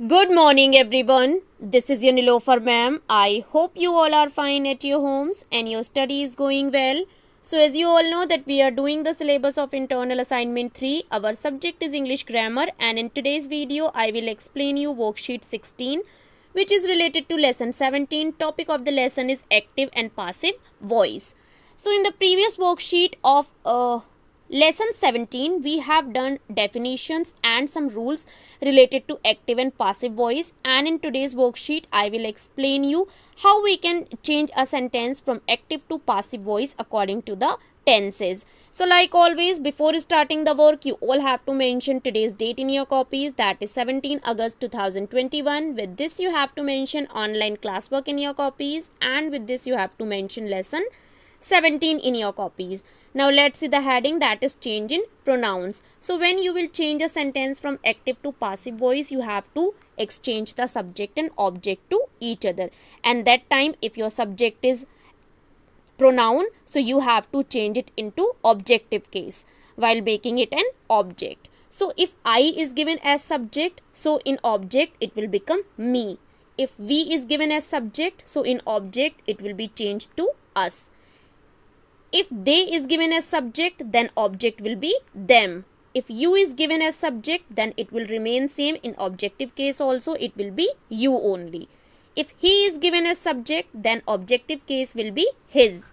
Good morning, everyone. This is your Nilofer ma'am. I hope you all are fine at your homes and your study is going well. So, as you all know that we are doing the syllabus of internal assignment 3. Our subject is English grammar, and in today's video I will explain you worksheet 16, which is related to lesson 17. Topic of the lesson is active and passive voice. So, in the previous worksheet of lesson 17, we have done definitions and some rules related to active and passive voice, and in today's worksheet I will explain you how we can change a sentence from active to passive voice according to the tenses. So like always, before starting the work, you all have to mention today's date in your copies, that is 17 August 2021. With this you have to mention online classwork in your copies, and with this you have to mention lesson 17 in your copies. Now let's see the heading, that is change in pronouns. So when you will change a sentence from active to passive voice, you have to exchange the subject and object to each other. And that time, if your subject is pronoun, so you have to change it into objective case while making it an object. So if I is given as subject, so in object it will become me. If we is given as subject, so in object it will be changed to us. If they is given as subject, then object will be them. If you is given as subject, then it will remain same. In objective case also it will be you only. If he is given as subject, then objective case will be his.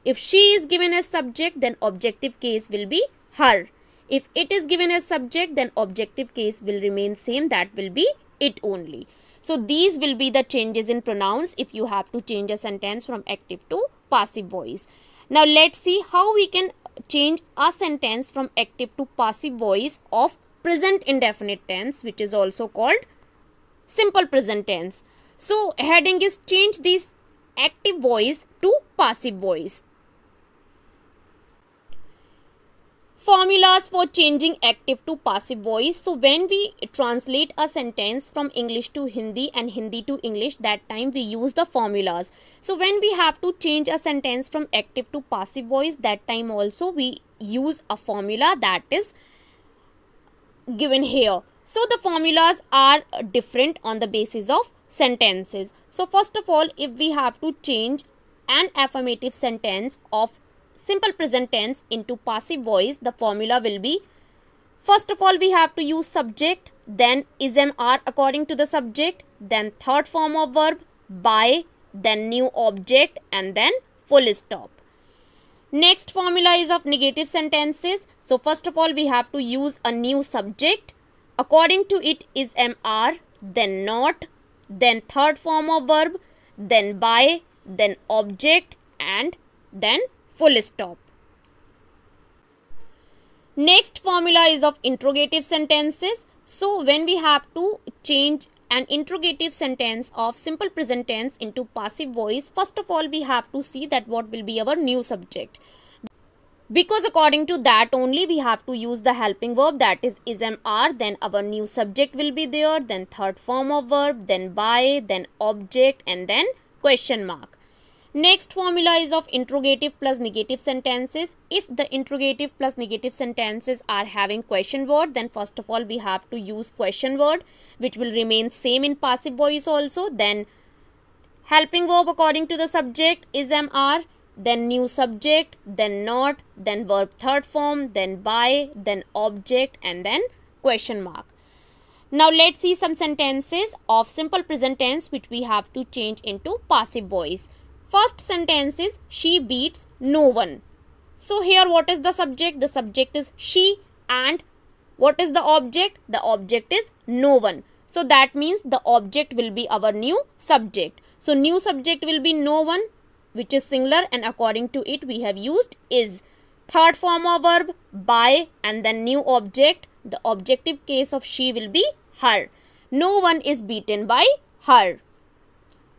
If she is given as subject, then objective case will be her. If it is given as subject, then objective case will remain same, that will be it only. So these will be the changes in pronouns if you have to change a sentence from active to passive voice. Now let's see how we can change a sentence from active to passive voice of present indefinite tense, which is also called simple present tense. So heading is change this active voice to passive voice. Formulas for changing active to passive voice. So when we translate a sentence from English to Hindi and Hindi to English, that time we use the formulas. So when we have to change a sentence from active to passive voice, that time also we use a formula that is given here. So the formulas are different on the basis of sentences. So first of all, if we have to change an affirmative sentence of simple present tense into passive voice, the formula will be, first of all we have to use subject, then is am are according to the subject, then third form of verb by, then new object, and then full stop. Next formula is of negative sentences. So first of all we have to use a new subject, according to it is am are, then not, then third form of verb, then by, then object, and then full stop. Next formula is of interrogative sentences. So when we have to change an interrogative sentence of simple present tense into passive voice, first of all we have to see that what will be our new subject, because according to that only we have to use the helping verb, that is am are, then our new subject will be there, then third form of verb, then by, then object, and then question mark. Next formula is of interrogative plus negative sentences. If the interrogative plus negative sentences are having question word, then first of all we have to use question word, which will remain same in passive voice also. Then helping verb according to the subject is am are, then new subject, then not, then verb third form, then by, then object, and then question mark. Now let's see some sentences of simple present tense which we have to change into passive voice. First sentence is she beats no one. So here what is the subject? The subject is she, and what is the object? The object is no one. So that means the object will be our new subject. So new subject will be no one, which is singular, and according to it we have used is. Third form of verb by, and then new object. The objective case of she will be her. No one is beaten by her.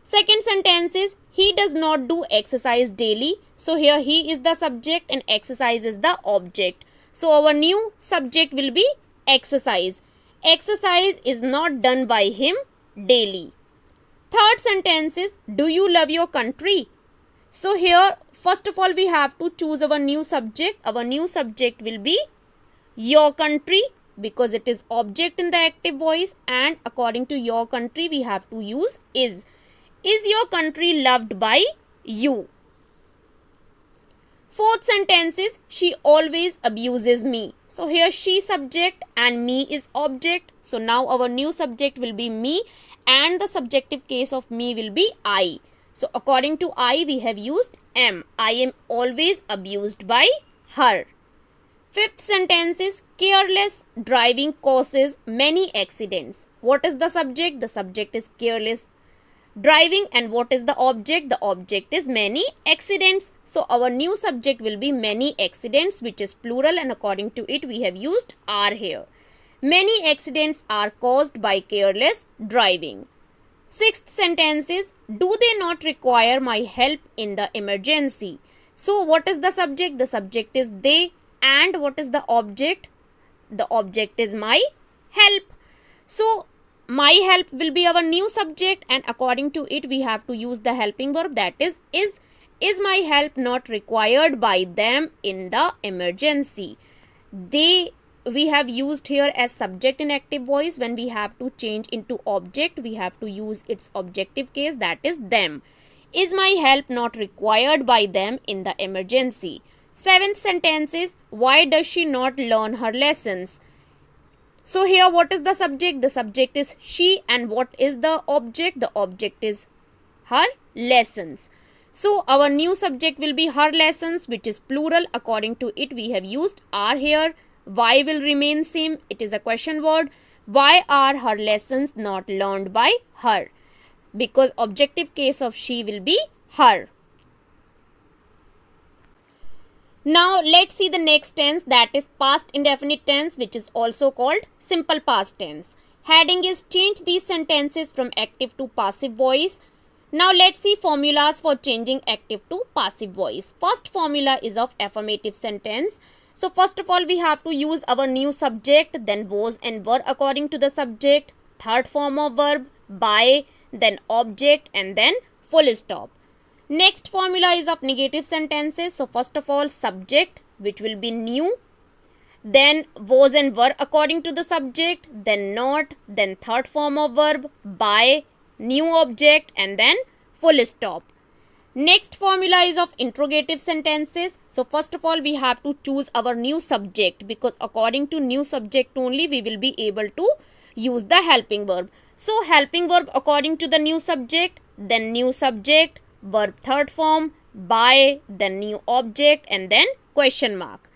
Second sentence is he does not do exercise daily. So here he is the subject and exercise is the object. So our new subject will be exercise. Exercise is not done by him daily. Third sentence is do you love your country? So here first of all we have to choose our new subject. Our new subject will be your country, because it is object in the active voice, and according to your country we have to use is. Is your country loved by you? Fourth sentence is she always abuses me. So here she subject and me is object. So now our new subject will be me and the subjective case of me will be I. So according to I we have used am. I am always abused by her. Fifth sentence is careless driving causes many accidents. What is the subject? The subject is careless driving, and what is the object? The object is many accidents. So our new subject will be many accidents, which is plural, and according to it we have used are here. Many accidents are caused by careless driving. Sixth sentence is do they not require my help in the emergency? So what is the subject? The subject is they, and what is the object? The object is my help. So my help will be our new subject, and according to it we have to use the helping verb, that is. Is my help not required by them in the emergency? They we have used here as subject in active voice. When we have to change into object we have to use its objective case, that is them. Is my help not required by them in the emergency? Seventh sentence is why does she not learn her lessons? So here what is the subject? The subject is she, and what is the object? The object is her lessons. So our new subject will be her lessons, which is plural. According to it we have used are here. Why will remain same. It is a question word. Why are her lessons not learned by her? Because objective case of she will be her. Now let's see the next tense, that is past indefinite tense, which is also called simple past tense. Heading is change these sentences from active to passive voice. Now let's see formulas for changing active to passive voice. First formula is of affirmative sentence. So first of all we have to use our new subject, then was and were according to the subject, third form of verb, by, then object, and then full stop. Next formula is of negative sentences. So first of all subject, which will be new, then was and were according to the subject, then not, then third form of verb, by, new object, and then full stop. Next formula is of interrogative sentences. So first of all we have to choose our new subject, because according to new subject only we will be able to use the helping verb. So helping verb according to the new subject, then new subject, verb third form, by, then new object, and then question mark.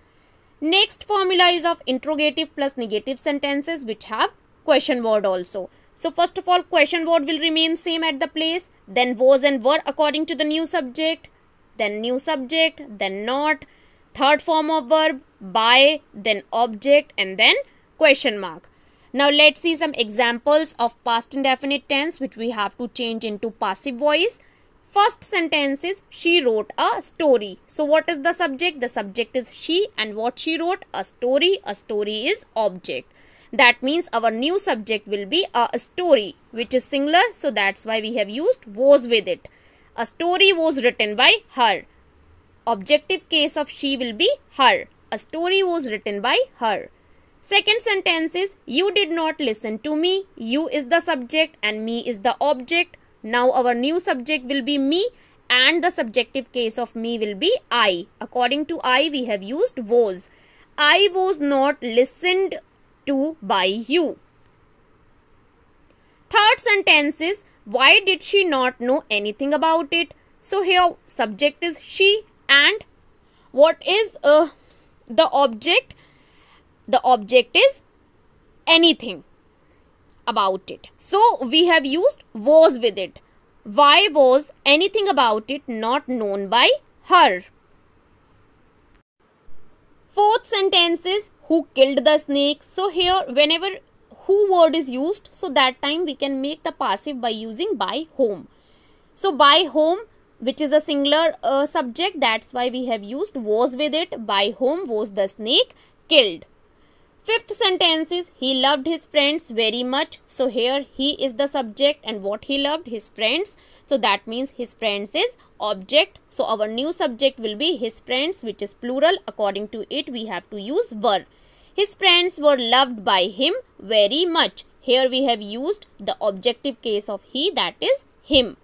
Next formula is of interrogative plus negative sentences which have question word also. So first of all question word will remain same at the place, then was and were according to the new subject, then new subject, then not, third form of verb, by, then object, and then question mark. Now let's see some examples of past indefinite tense which we have to change into passive voice. First sentence is she wrote a story. So what is the subject? The subject is she, and what she wrote? A story. A story is object. That means our new subject will be a story, which is singular. So that's why we have used was with it. A story was written by her. Objective case of she will be her. A story was written by her. Second sentence is you did not listen to me. You is the subject and me is the object. Now our new subject will be me, and the subjective case of me will be I. According to I we have used was. I was not listened to by you. Third sentence is why did she not know anything about it? So here subject is she, and what is the object? The object is anything about it. So we have used was with it. Why was anything about it not known by her? Fourth sentence is who killed the snake. So here whenever who word is used, so that time we can make the passive by using by whom. So by whom, which is a singular subject, that's why we have used was with it. By whom was the snake killed. Fifth sentence is he loved his friends very much. So here he is the subject, and what he loved? His friends. So that means his friends is object. So our new subject will be his friends, which is plural. According to it we have to use were. His friends were loved by him very much. Here we have used the objective case of he, that is him.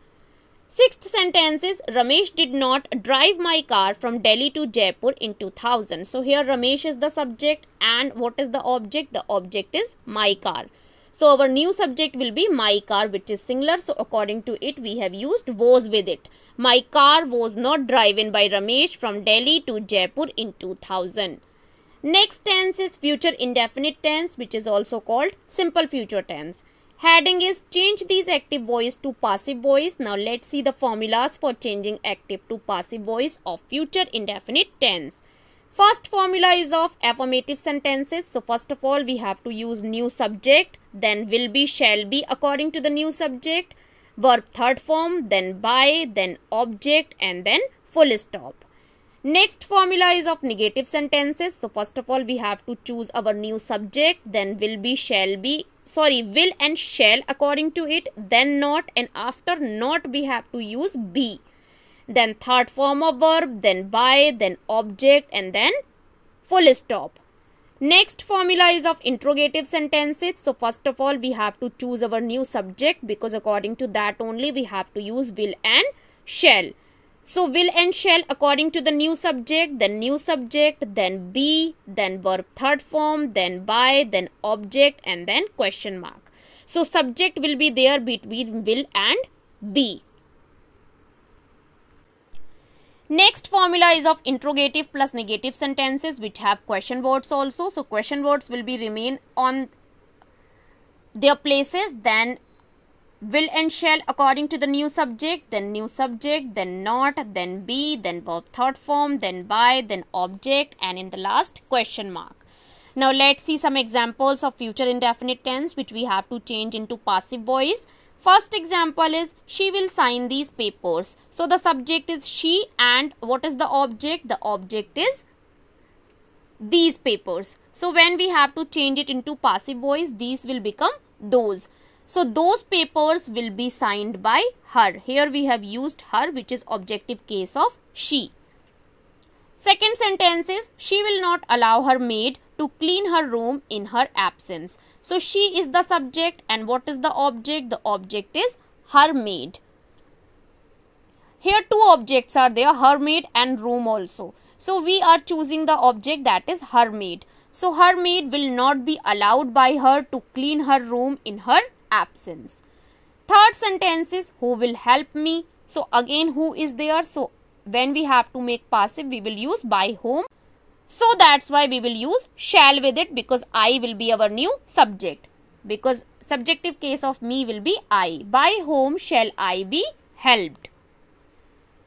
Sixth sentence is Ramesh did not drive my car from Delhi to Jaipur in 2000. So here Ramesh is the subject and what is the object? The object is my car. So our new subject will be my car, which is singular. So according to it we have used was with it. My car was not driven by Ramesh from Delhi to Jaipur in 2000. Next tense is future indefinite tense, which is also called simple future tense. Heading is change these active voice to passive voice. Now let's see the formulas for changing active to passive voice of future indefinite tense. First formula is of affirmative sentences. So first of all we have to use new subject, then will be, shall be according to the new subject, verb third form, then by, then object and then full stop. Next formula is of negative sentences. So first of all we have to choose our new subject, then will be, shall be, will and shall according to it, then not, and after not we have to use be. Then third form of verb, then by, then object and then full stop. Next formula is of interrogative sentences. So first of all we have to choose our new subject because according to that only we have to use will and shall. So will and shall according to the new subject, then be, then verb third form, then by, then object and then question mark. So subject will be there between will and be. Next formula is of interrogative plus negative sentences which have question words also. So question words will be remain on their places, then will and shall according to the new subject, then not, then be, then verb third form, then by, then object and in the last question mark. Now let's see some examples of future indefinite tense which we have to change into passive voice. First example is she will sign these papers. So the subject is she and what is the object? The object is these papers. So when we have to change it into passive voice, these will become those. So those papers will be signed by her. Here we have used her, which is objective case of she. Second sentence is she will not allow her maid to clean her room in her absence. So she is the subject and what is the object? The object is her maid. Here two objects are there, her maid and room also. So we are choosing the object, that is her maid. So her maid will not be allowed by her to clean her room in her absence. Third sentence is who will help me. So again who is there. So when we have to make passive we will use by whom. So that's why we will use shall with it because I will be our new subject. Because subjective case of me will be I. By whom shall I be helped.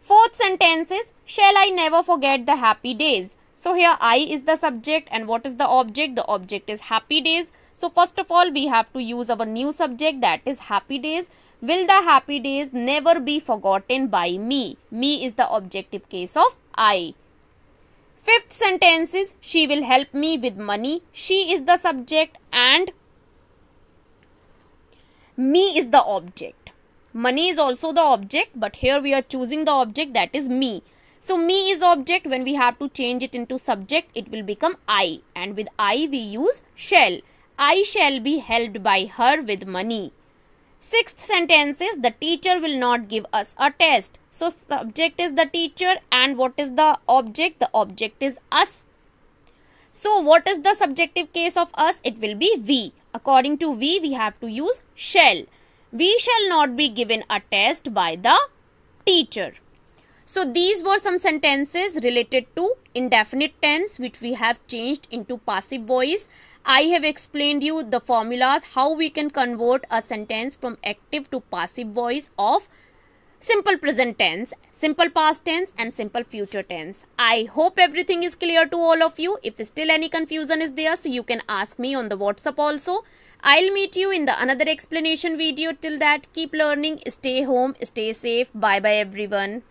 Fourth sentence is shall I never forget the happy days. So here I is the subject and what is the object? The object is happy days. So first of all we have to use our new subject, that is happy days. Will the happy days never be forgotten by me? Me is the objective case of I. Fifth sentence is she will help me with money. She is the subject and me is the object. Money is also the object but here we are choosing the object, that is me. So me is object. When we have to change it into subject it will become I and with I we use shall. I shall be helped by her with money. Sixth sentence is the teacher will not give us a test. So subject is the teacher and what is the object? The object is us. So what is the subjective case of us? It will be we. According to we have to use shall. We shall not be given a test by the teacher. So these were some sentences related to indefinite tense which we have changed into passive voice. I have explained you the formulas how we can convert a sentence from active to passive voice of simple present tense, simple past tense and simple future tense. I hope everything is clear to all of you. If still any confusion is there, so you can ask me on the WhatsApp also. I'll meet you in the another explanation video. Till that, keep learning, stay home, stay safe. Bye bye everyone.